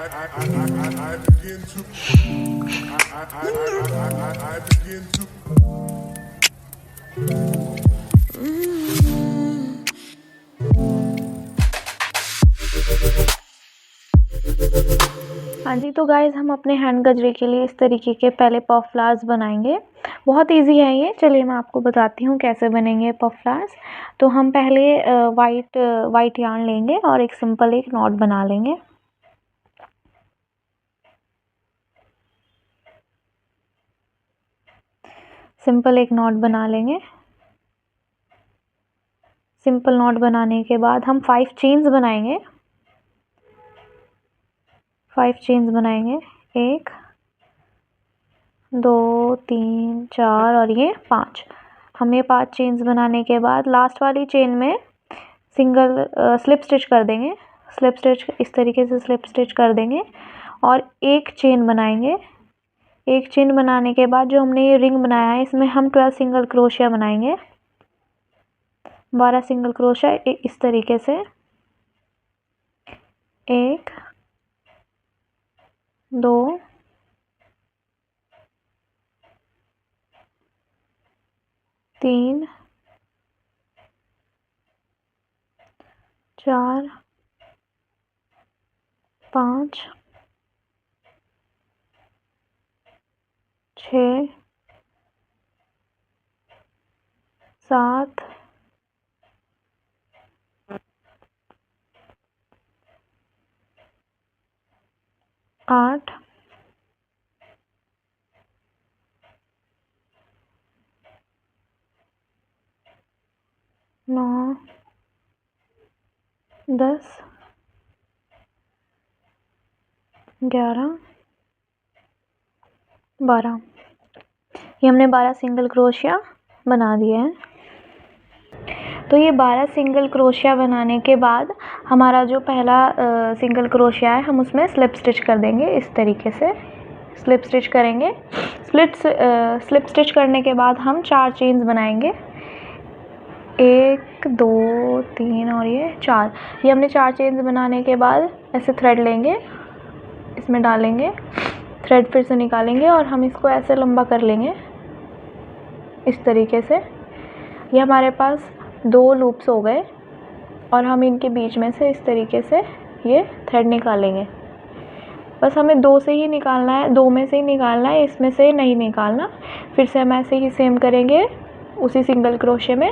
I begin to I begin to हाँ जी, तो guys हम अपने हैंड गजरे के लिए इस तरीके के पहले पफ फ्लावर्स बनाएंगे। बहुत इजी है ये, चलिए मैं आपको बताती हूँ कैसे बनेंगे पफ फ्लावर्स। तो हम पहले वाइट यार्न लेंगे और एक सिंपल एक नॉट बना लेंगे। सिंपल एक नॉट बना लेंगे। सिंपल नॉट बनाने के बाद हम 5 चेन्स बनाएंगे। 5 चेन्स बनाएंगे, 1 2 3 4 और ये 5। हम ये 5 चेन्स बनाने के बाद लास्ट वाली चेन में सिंगल स्लिप स्टिच कर देंगे। स्लिप स्टिच इस तरीके से स्लिप स्टिच कर देंगे और एक चेन बनाएंगे। एक चेन बनाने के बाद जो हमने ये रिंग बनाया है इसमें हम 12 सिंगल क्रोशिया बनाएंगे। 12 सिंगल क्रोशिया इस तरीके से, 1 2 3 4 5 6 7 8 9 10 11 12। ये हमने 12 सिंगल क्रोशिया बना दिए हैं। तो ये 12 सिंगल क्रोशिया बनाने के बाद हमारा जो पहला सिंगल क्रोशिया है हम उसमें स्लिप स्टिच कर देंगे। इस तरीके से स्लिप स्टिच करेंगे। स्लिप स्टिच करने के बाद हम 4 चेन्स बनाएंगे, 1 2 3 और ये 4। ये हमने 4 चेन्स बनाने के बाद ऐसे थ्रेड लेंगे, इसमें डालेंगे, थ्रेड फिर से निकालेंगे और हम इसको ऐसे लंबा कर लेंगे इस तरीके से। ये हमारे पास 2 लूप्स हो गए और हम इनके बीच में से इस तरीके से ये थ्रेड निकालेंगे। बस हमें 2 से ही निकालना है, 2 में से ही निकालना है, इसमें से नहीं निकालना। फिर से हम ऐसे ही सेम करेंगे, उसी सिंगल क्रोशे में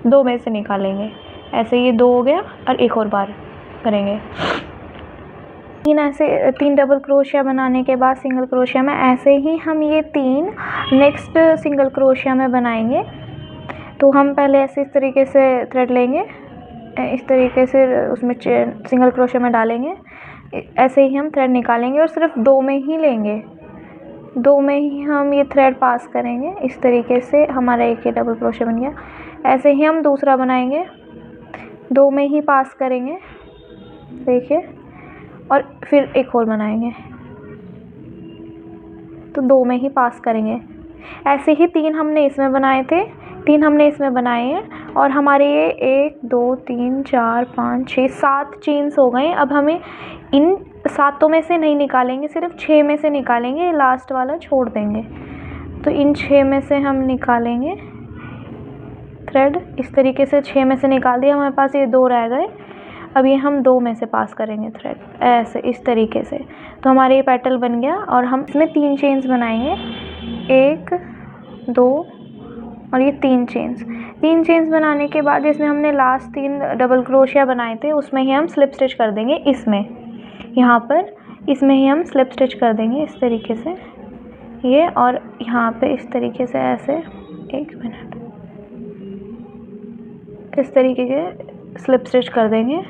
2 में से निकालेंगे। ऐसे ये 2 हो गया और एक और बार करेंगे। 3 डबल क्रोशिया बनाने के बाद सिंगल क्रोशिया में ऐसे ही हम ये 3 नेक्स्ट सिंगल क्रोशिया में बनाएंगे। तो हम पहले ऐसे इस तरीके से थ्रेड लेंगे, इस तरीके से उसमें सिंगल क्रोशिया में डालेंगे, ऐसे ही हम थ्रेड निकालेंगे और सिर्फ 2 में ही लेंगे, 2 में ही हम ये थ्रेड पास करेंगे। इस तरीके से हमारा एक ये डबल क्रोशिया बन गया। ऐसे ही हम दूसरा बनाएंगे, 2 में ही पास करेंगे, देखिए, और फिर एक और बनाएंगे तो 2 में ही पास करेंगे। ऐसे ही 3 हमने इसमें बनाए थे, 3 हमने इसमें बनाए हैं और हमारे ये 1 2 3 4 5 6 7 चेन्स हो गए। अब हमें इन 7 में से नहीं निकालेंगे, सिर्फ 6 में से निकालेंगे, लास्ट वाला छोड़ देंगे। तो इन 6 में से हम निकालेंगे थ्रेड, इस तरीके से 6 में से निकाल दिया, हमारे पास ये 2 रह गए। अब ये हम 2 में से पास करेंगे थ्रेड, ऐसे इस तरीके से। तो हमारे ये पेटल बन गया और हम इसमें 3 चेन्स बनाएंगे, 1 2 और ये 3 चेन्स बनाने के बाद इसमें हमने लास्ट 3 डबल क्रोशिया बनाए थे उसमें ही हम स्लिप स्टिच कर देंगे। इसमें यहाँ पर इसमें ही हम स्लिप स्टिच कर देंगे इस तरीके से ये, और यहाँ पे इस तरीके से ऐसे, 1 मिनट, इस तरीके के स्लिप स्टिच कर देंगे।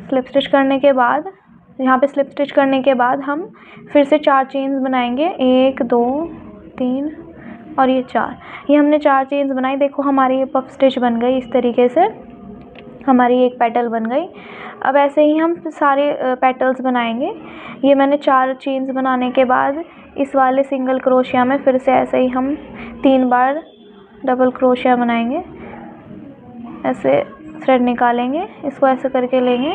स्लिप स्टिच करने के बाद यहाँ पे स्लिप स्टिच करने के बाद हम फिर से 4 चेन्स बनाएंगे, 1 2 3 और ये 4। ये हमने 4 चेन्स बनाई, देखो हमारी ये पफ स्टिच बन गई। इस तरीके से हमारी एक पेटल बन गई। अब ऐसे ही हम सारे पेटल्स बनाएंगे। ये मैंने 4 चेन्स बनाने के बाद इस वाले सिंगल क्रोशिया में फिर से ऐसे ही हम 3 बार डबल क्रोशिया बनाएंगे, ऐसे थ्रेड निकालेंगे, इसको ऐसे करके लेंगे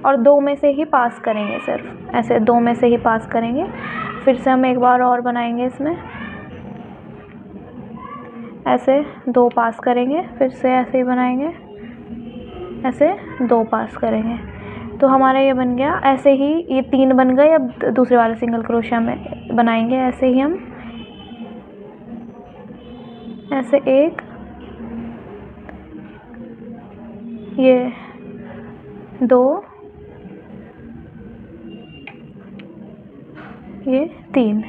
और 2 में से ही पास करेंगे, सिर्फ ऐसे 2 में से ही पास करेंगे। फिर से हम एक बार और बनाएंगे, इसमें ऐसे 2 पास करेंगे, फिर से ऐसे ही बनाएंगे, ऐसे 2 पास करेंगे। तो हमारा ये बन गया। ऐसे ही ये 3 बन गए। अब दूसरे वाले सिंगल क्रोशिया में बनाएंगे ऐसे ही हम, ऐसे 1, ये 2, ये 3।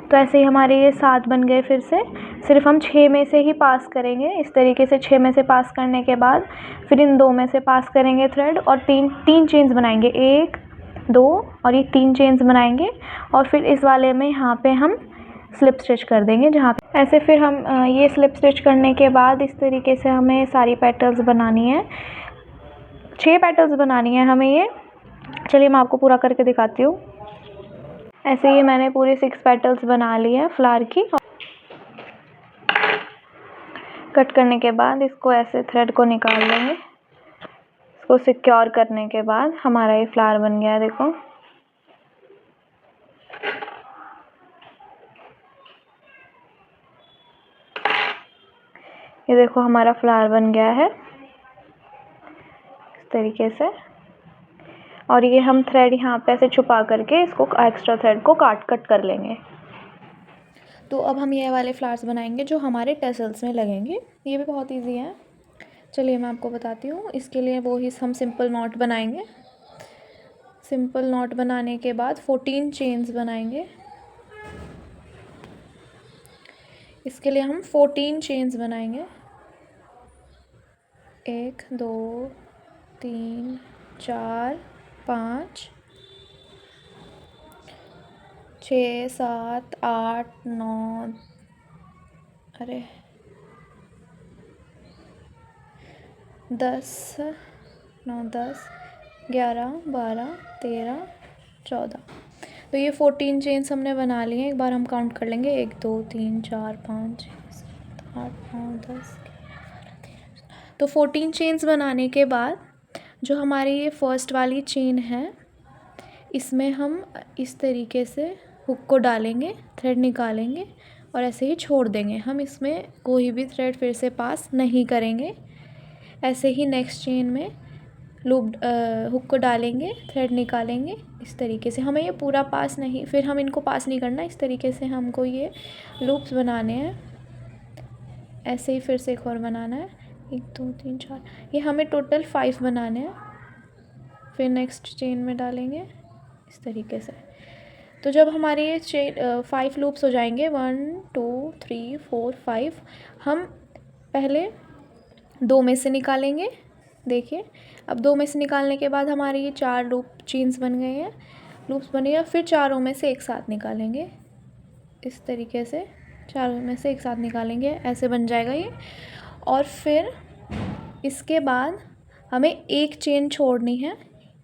तो ऐसे ही हमारे ये 7 बन गए। फिर से सिर्फ हम 6 में से ही पास करेंगे। इस तरीके से 6 में से पास करने के बाद फिर इन 2 में से पास करेंगे थ्रेड, और 3 चेन्स बनाएंगे, 1 2 और ये 3 चेन्स बनाएंगे। और फिर इस वाले में यहाँ पे हम स्लिप स्टिच कर देंगे जहाँ पे ऐसे। फिर हम ये स्लिप स्टिच करने के बाद इस तरीके से हमें सारी पेटल्स बनानी है। 6 पेटल्स बनानी है हमें ये। चलिए मैं आपको पूरा करके दिखाती हूँ। ऐसे ही मैंने पूरी 6 पेटल्स बना ली है फ्लावर की। कट करने के बाद इसको ऐसे थ्रेड को निकाल लेंगे। इसको सिक्योर करने के बाद हमारा ये फ्लावर बन गया है, देखो। ये देखो हमारा फ्लावर बन गया है इस तरीके से। और ये हम थ्रेड यहाँ पे ऐसे छुपा करके इसको एक्स्ट्रा थ्रेड को कट कर लेंगे। तो अब हम ये वाले फ्लावर्स बनाएंगे जो हमारे टेसल्स में लगेंगे। ये भी बहुत इजी है। चलिए मैं आपको बताती हूँ। इसके लिए वो ही हम सिंपल नॉट बनाएंगे। सिंपल नॉट बनाने के बाद 14 चेन्स बनाएंगे। इसके लिए हम 14 चेन्स बनाएंगे। 1 2 3 4 5 6 7 8 9 अरे 10 9 10 11 12 13 14। तो ये 14 चेन्स हमने बना लिए हैं। एक बार हम काउंट कर लेंगे, 1 2 3 4 5 6 7 8 9 10। तो 14 चेन्स बनाने के बाद जो हमारी ये फर्स्ट वाली चेन है, इसमें हम इस तरीके से हुक को डालेंगे, थ्रेड निकालेंगे और ऐसे ही छोड़ देंगे। हम इसमें कोई भी थ्रेड फिर से पास नहीं करेंगे। ऐसे ही नेक्स्ट चेन में लूप हुक को डालेंगे, थ्रेड निकालेंगे इस तरीके से। हमें ये पूरा पास नहीं, फिर हम इनको पास नहीं करना। इस तरीके से हमको ये लूप्स बनाने हैं। ऐसे ही फिर से एक और बनाना है, 1 2 3 4। ये हमें टोटल 5 बनाने हैं। फिर नेक्स्ट चेन में डालेंगे इस तरीके से। तो जब हमारे ये चेन 5 लूप्स हो जाएंगे, 1 2 3 4 5, हम पहले 2 में से निकालेंगे। देखिए अब 2 में से निकालने के बाद हमारे ये 4 लूप चेन्स बन गए हैं, लूप्स बने हैं। फिर चारों में से एक साथ निकालेंगे इस तरीके से। चारों में से एक साथ निकालेंगे, ऐसे बन जाएगा ये। और फिर इसके बाद हमें एक चेन छोड़नी है।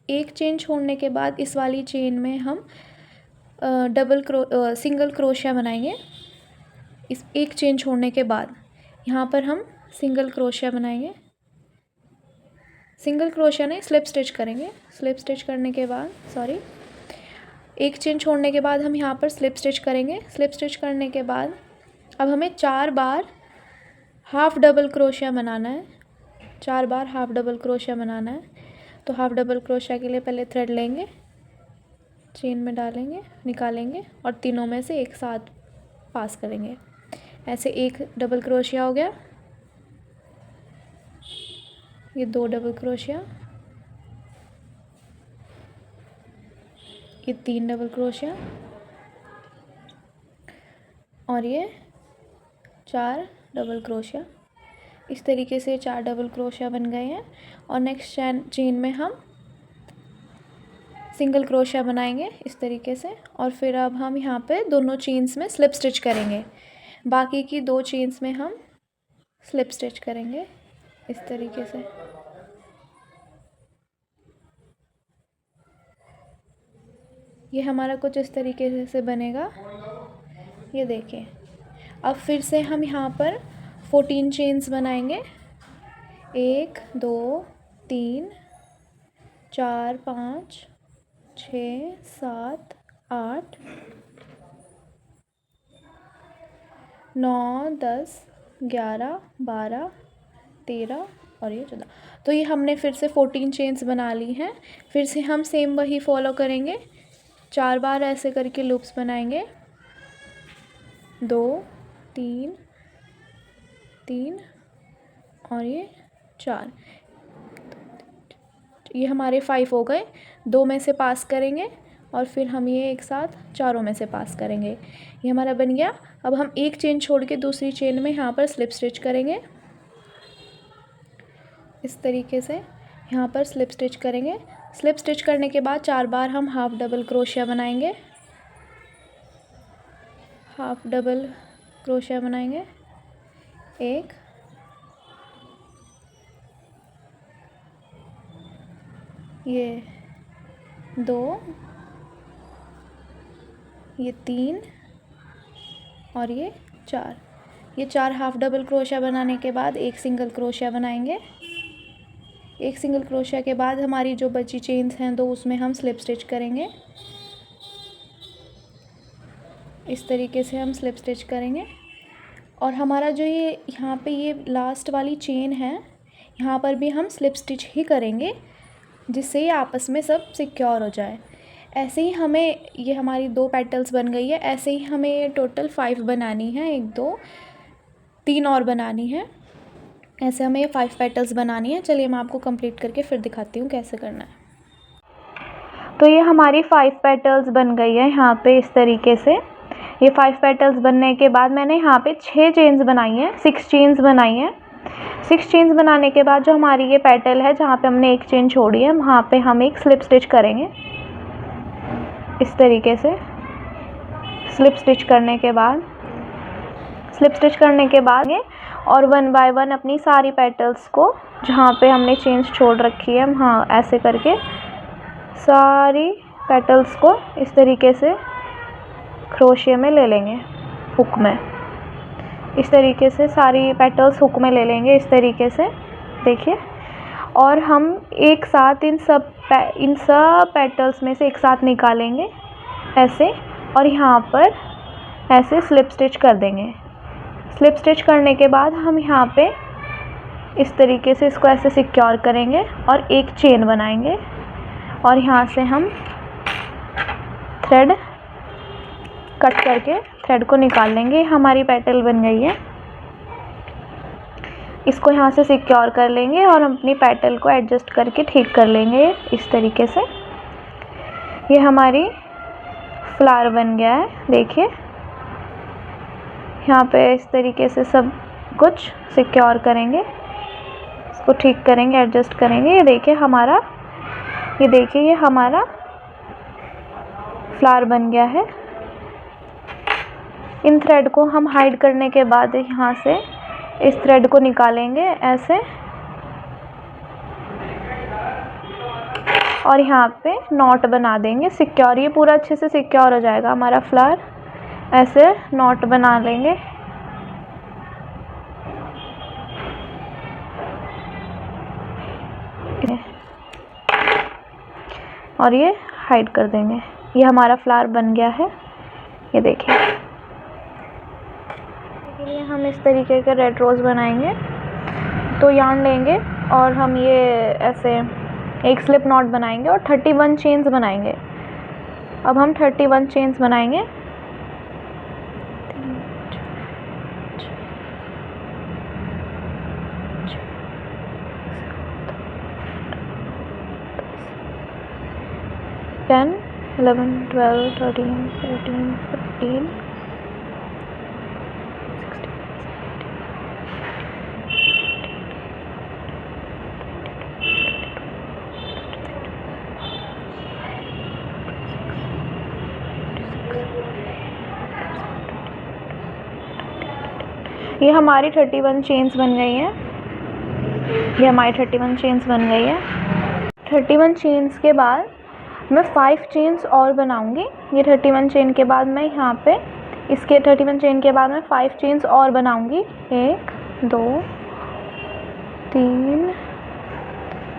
एक चेन छोड़ने के बाद इस वाली चेन में हम सिंगल क्रोशिया बनाएंगे। इस एक चेन छोड़ने के बाद यहाँ पर हम सिंगल क्रोशिया बनाएंगे। सिंगल क्रोशिया नहीं, स्लिप स्टिच करेंगे। स्लिप स्टिच करने के बाद एक चेन छोड़ने के बाद हम यहाँ पर स्लिप स्टिच करेंगे। स्लिप स्टिच करने के बाद अब हमें 4 बार हाफ़ डबल क्रोशिया बनाना है। 4 बार हाफ़ डबल क्रोशिया बनाना है। तो हाफ़ डबल क्रोशिया के लिए पहले थ्रेड लेंगे, चेन में डालेंगे, निकालेंगे और तीनों में से एक साथ पास करेंगे। ऐसे एक डबल क्रोशिया हो गया, ये 2 डबल क्रोशिया, ये 3 डबल क्रोशिया और ये 4 डबल क्रोशिया। इस तरीके से 4 डबल क्रोशिया बन गए हैं। और नेक्स्ट चेन में हम सिंगल क्रोशिया बनाएंगे इस तरीके से। और फिर अब हम यहाँ पे दोनों चेन्स में स्लिप स्टिच करेंगे। बाकी की 2 चेन्स में हम स्लिप स्टिच करेंगे इस तरीके से। ये हमारा कुछ इस तरीके से बनेगा, ये देखिए। अब फिर से हम यहाँ पर 14 चेन्स बनाएंगे, 1 2 3 4 5 6 7 8 9 10 11 12 13 और ये 14। तो ये हमने फिर से 14 चेन्स बना ली हैं। फिर से हम सेम वही फॉलो करेंगे, 4 बार ऐसे करके लूप्स बनाएंगे, 2 3 3 और ये 4। ये हमारे 5 हो गए। 2 में से पास करेंगे और फिर हम ये एक साथ चारों में से पास करेंगे। ये हमारा बन गया। अब हम एक चेन छोड़ के दूसरी चेन में यहाँ पर स्लिप स्टिच करेंगे, इस तरीके से यहाँ पर स्लिप स्टिच करेंगे। स्लिप स्टिच करने के बाद 4 बार हम हाफ डबल क्रोशिया बनाएंगे, हाफ डबल क्रोशिया बनाएंगे, 1 ये 2 ये 3 और ये 4। ये 4 हाफ डबल क्रोशिया बनाने के बाद एक सिंगल क्रोशिया बनाएंगे। एक सिंगल क्रोशिया के बाद हमारी जो बची चेन्स हैं 2, उसमें हम स्लिप स्टिच करेंगे। इस तरीके से हम स्लिप स्टिच करेंगे। और हमारा जो ये यहाँ पे ये लास्ट वाली चेन है, यहाँ पर भी हम स्लिप स्टिच ही करेंगे, जिससे ये आपस में सब सिक्योर हो जाए। ऐसे ही हमें, ये हमारी 2 पेटल्स बन गई है। ऐसे ही हमें ये टोटल 5 बनानी है, 1 2 3 और बनानी है। ऐसे हमें ये 5 पेटल्स बनानी है। चलिए मैं आपको कंप्लीट करके फिर दिखाती हूँ कैसे करना है। तो ये हमारी 5 पेटल्स बन गई है यहाँ पे इस तरीके से। ये 5 पेटल्स बनने के बाद मैंने यहाँ पे 6 चेन्स बनाई हैं, 6 चेन्स बनाई हैं। 6 चेन्स बनाने के बाद जो हमारी ये पेटल है जहाँ पे हमने एक चेन छोड़ी है, वहाँ पे हम एक स्लिप स्टिच करेंगे, इस तरीके से। स्लिप स्टिच करने के बाद और 1 बाय 1 अपनी सारी पेटल्स को जहाँ पे हमने चेन्स छोड़ रखी है, हाँ ऐसे करके सारी पेटल्स को इस तरीके से क्रोशिया में ले लेंगे, हुक में। इस तरीके से सारी पेटल्स हुक में ले लेंगे, इस तरीके से देखिए। और हम एक साथ इन सब पेटल्स में से एक साथ निकालेंगे ऐसे, और यहाँ पर ऐसे स्लिप स्टिच कर देंगे। स्लिप स्टिच करने के बाद हम यहाँ पे इस तरीके से इसको ऐसे सिक्योर करेंगे और एक चेन बनाएंगे, और यहाँ से हम थ्रेड कट करके थ्रेड को निकाल लेंगे। हमारी पेटल बन गई है। इसको यहाँ से सिक्योर कर लेंगे और हम अपनी पेटल को एडजस्ट करके ठीक कर लेंगे इस तरीके से। ये हमारी फ्लावर बन गया है, देखिए। यहाँ पे इस तरीके से सब कुछ सिक्योर करेंगे, इसको ठीक करेंगे, एडजस्ट करेंगे। ये देखिए हमारा फ्लावर बन गया है। इन थ्रेड को हम हाइड करने के बाद यहाँ से इस थ्रेड को निकालेंगे ऐसे, और यहाँ पे नॉट बना देंगे सिक्योर। ये पूरा अच्छे से सिक्योर हो जाएगा हमारा फ्लावर। ऐसे नॉट बना लेंगे, और ये हाइड कर देंगे। ये हमारा फ्लावर बन गया है, ये देखिए। इसके लिए हम इस तरीके के रेड रोज़ बनाएंगे। तो यार्न लेंगे और हम ये ऐसे एक स्लिप नॉट बनाएंगे और 31 चेन्स बनाएंगे। अब हम 31 चेन्स बनाएंगे। टेन 11 12 13 14 15 ये हमारी 31 चेन्स बन गई हैं। ये हमारी 31 चेन्स बन गई है। 31 चेन्स के बाद मैं 5 चेन्स और बनाऊंगी। ये 31 चेन के बाद मैं यहाँ पे इसके 31 चेन के बाद मैं 5 चेन्स और बनाऊंगी। 1 2 3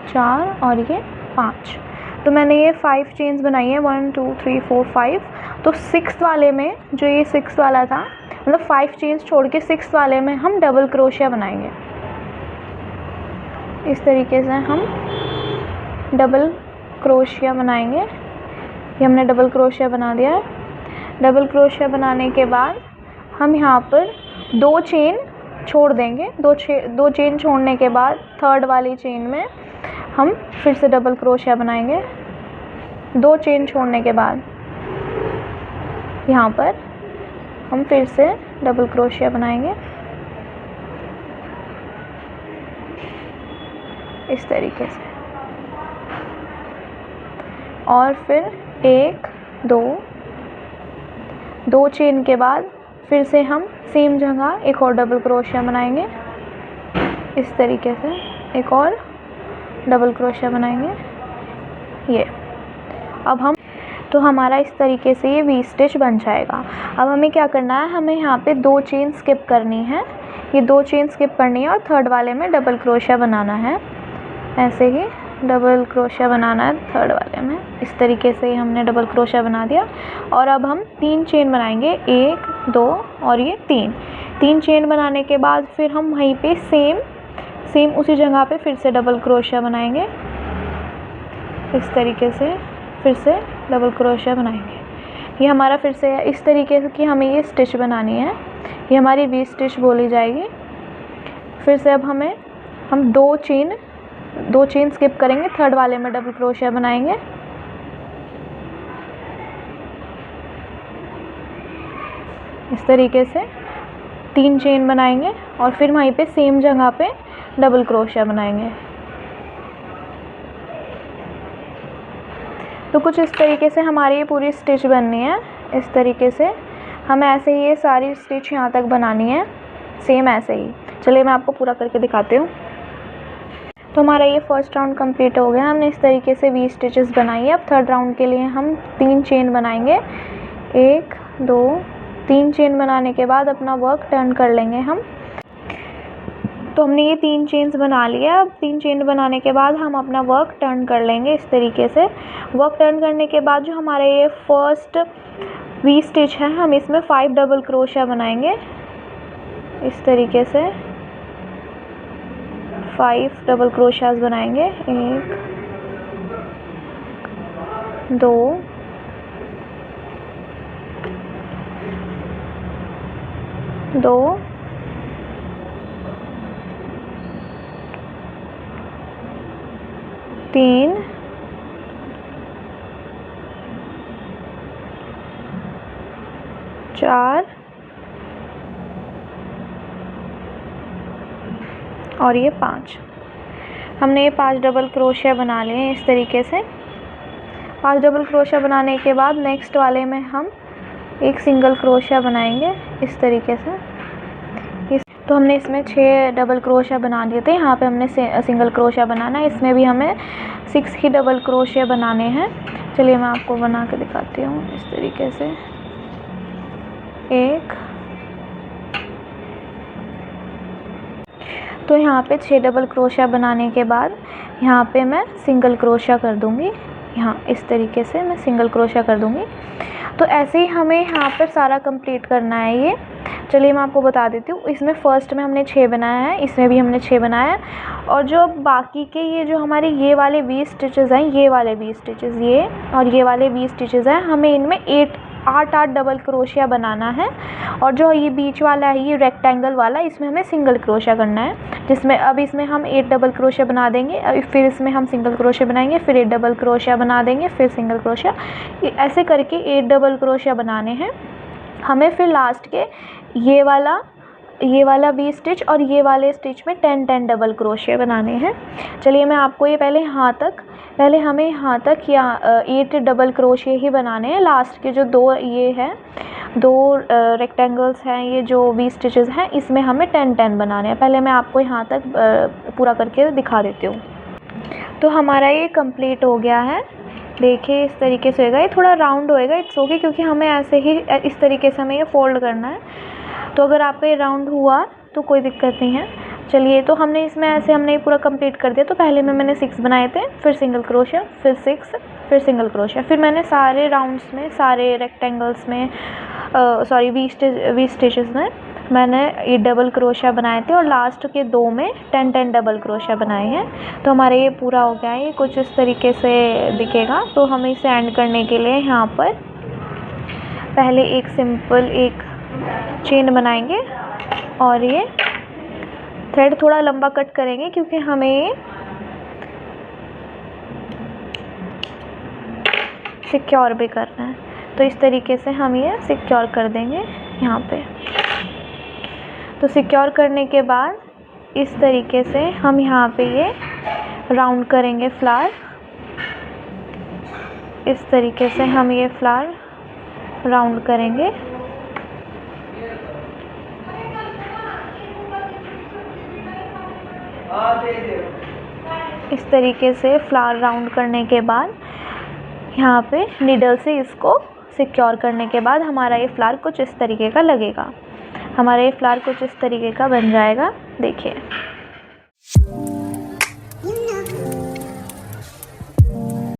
4 और ये 5। तो मैंने ये 5 चेन्स बनाई है, 1 2 3 4 5। तो 6 वाले में, जो ये 6 वाला था, मतलब 5 चेन्स छोड़ के 6 वाले में हम डबल क्रोशिया बनाएंगे। इस तरीके से हम डबल क्रोशिया बनाएंगे। ये हमने डबल क्रोशिया बना दिया है। डबल क्रोशिया बनाने के बाद हम यहाँ पर 2 चेन छोड़ देंगे। 2 चेन छोड़ने के बाद थर्ड वाली चेन में हम फिर से डबल क्रोशिया बनाएंगे। 2 चेन छोड़ने के बाद यहाँ पर हम फिर से डबल क्रोशिया बनाएंगे इस तरीके से। और फिर 1 2 चेन के बाद फिर से हम सेम जगह एक और डबल क्रोशिया बनाएंगे इस तरीके से। एक और डबल क्रोशिया बनाएंगे ये। अब हम तो हमारा इस तरीके से ये वी स्टिच बन जाएगा। अब हमें क्या करना है, हमें यहाँ पे 2 चेन स्किप करनी है। ये 2 चेन स्किप करनी है और थर्ड वाले में डबल क्रोशिया बनाना है। ऐसे ही डबल क्रोशिया बनाना है थर्ड वाले में। इस तरीके से हमने डबल क्रोशिया बना दिया। और अब हम 3 चेन बनाएंगे, 1 2 और ये 3 चेन बनाने के बाद फिर हम वहीं पे सेम उसी जगह पे फिर से डबल क्रोशिया बनाएंगे इस तरीके से। फिर से डबल क्रोशिया बनाएंगे। ये हमारा फिर से इस तरीके से कि हमें ये स्टिच बनानी है। ये हमारी वी स्टिच बोली जाएगी। फिर से अब हम 2 चेन स्किप करेंगे, थर्ड वाले में डबल क्रोशिया बनाएंगे इस तरीके से। 3 चेन बनाएंगे और फिर वहीं पे सेम जगह पे डबल क्रोशिया बनाएंगे। तो कुछ इस तरीके से हमारी ये पूरी स्टिच बननी है। इस तरीके से हमें ऐसे ही ये सारी स्टिच यहाँ तक बनानी है, सेम ऐसे ही। चलिए मैं आपको पूरा करके दिखाती हूँ। तो हमारा ये फर्स्ट राउंड कंप्लीट हो गया। हमने इस तरीके से वी स्टिचेस बनाई है। अब थर्ड राउंड के लिए हम 3 चेन बनाएंगे। 1 2 3 चेन बनाने के बाद अपना वर्क टर्न कर लेंगे हम। तो हमने ये 3 चेन्स बना लिया। अब 3 चेन बनाने के बाद हम अपना वर्क टर्न कर लेंगे इस तरीके से। वर्क टर्न करने के बाद जो हमारे ये फर्स्ट वी स्टिच है, हम इसमें 5 डबल क्रोशिया बनाएंगे इस तरीके से। 5 डबल क्रोशियास बनाएंगे। 1 2 2 3 4 और ये 5। हमने ये 5 डबल क्रोशिया बना लिए हैं इस तरीके से। 5 डबल क्रोशिया बनाने के बाद नेक्स्ट वाले में हम एक सिंगल क्रोशिया बनाएंगे इस तरीके से। तो हमने इसमें 6 डबल क्रोशिया बना दिए थे। यहाँ पे हमने सिंगल क्रोशिया बनाना है। इसमें भी हमें 6 ही डबल क्रोशिया बनाने हैं। चलिए मैं आपको बना के दिखाती हूँ इस तरीके से। 1 तो यहाँ पे 6 डबल क्रोशिया बनाने के बाद यहाँ पे मैं सिंगल क्रोशिया कर दूँगी। यहाँ इस तरीके से मैं सिंगल क्रोशिया कर दूँगी। तो ऐसे ही हमें यहाँ पर सारा कंप्लीट करना है ये। चलिए मैं आपको बता देती हूँ। इसमें फर्स्ट में हमने 6 बनाया है, इसमें भी हमने 6 बनाया है। और जो बाकी के ये जो हमारे ये वाले 20 स्टिचेस हैं, ये वाले 20 स्टिचेस ये और ये वाले 20 स्टिचेस हैं, हमें इनमें 8 डबल क्रोशिया बनाना है। और जो ये बीच वाला है, ये रेक्टेंगल वाला, इसमें हमें सिंगल क्रोशिया करना है। जिसमें अब इसमें हम 8 डबल क्रोशिया बना देंगे, फिर इसमें हम सिंगल क्रोशिया बनाएंगे, फिर 8 डबल क्रोशिया बना देंगे, फिर सिंगल क्रोशिया। ऐसे करके 8 डबल क्रोशिया बनाने हैं हमें। फिर लास्ट के ये वाला 20 स्टिच और ये वाले स्टिच में 10 डबल क्रोशिया बनाने हैं। चलिए मैं आपको ये पहले हमें यहाँ तक या 8 डबल क्रोशिया ही बनाने हैं। लास्ट के जो 2 ये हैं, 2 रेक्टेंगल्स हैं, ये जो 20 स्टिचेस हैं, इसमें हमें 10 बनाने हैं। पहले मैं आपको यहाँ तक पूरा करके दिखा देती हूँ। तो हमारा ये कंप्लीट हो गया है। देखिए इस तरीके से होएगा। ये थोड़ा राउंड होएगा, इट्स ओके, क्योंकि हमें ऐसे ही इस तरीके से हमें ये फोल्ड करना है। तो अगर आपका ये राउंड हुआ तो कोई दिक्कत नहीं है। चलिए, तो हमने इसमें ऐसे हमने पूरा कंप्लीट कर दिया। तो पहले में मैंने 6 बनाए थे, फिर सिंगल क्रोशिया, फिर 6, फिर सिंगल क्रोशिया, फिर मैंने सारे राउंड्स में, सारे रेक्टेंगल्स में सॉरी वी स्टिचेस में मैंने ये डबल क्रोशिया बनाए थे और लास्ट के 2 में 10 डबल क्रोशिया बनाए हैं। तो हमारा ये पूरा हो गया है। ये कुछ इस तरीके से दिखेगा। तो हमें इसे एंड करने के लिए यहाँ पर पहले एक सिंपल एक चेन बनाएंगे और ये थ्रेड थोड़ा लंबा कट करेंगे क्योंकि हमें सिक्योर भी करना है। तो इस तरीके से हम ये सिक्योर कर देंगे यहाँ पे। तो सिक्योर करने के बाद इस तरीके से हम यहाँ पे ये राउंड करेंगे फ्लावर। इस तरीके से हम ये फ्लावर राउंड करेंगे। इस तरीके से फ्लावर राउंड करने के बाद यहाँ पे नीडल से इसको सिक्योर करने के बाद हमारा ये फ्लावर कुछ इस तरीके का लगेगा। हमारा ये फ्लावर कुछ इस तरीके का बन जाएगा। देखिए।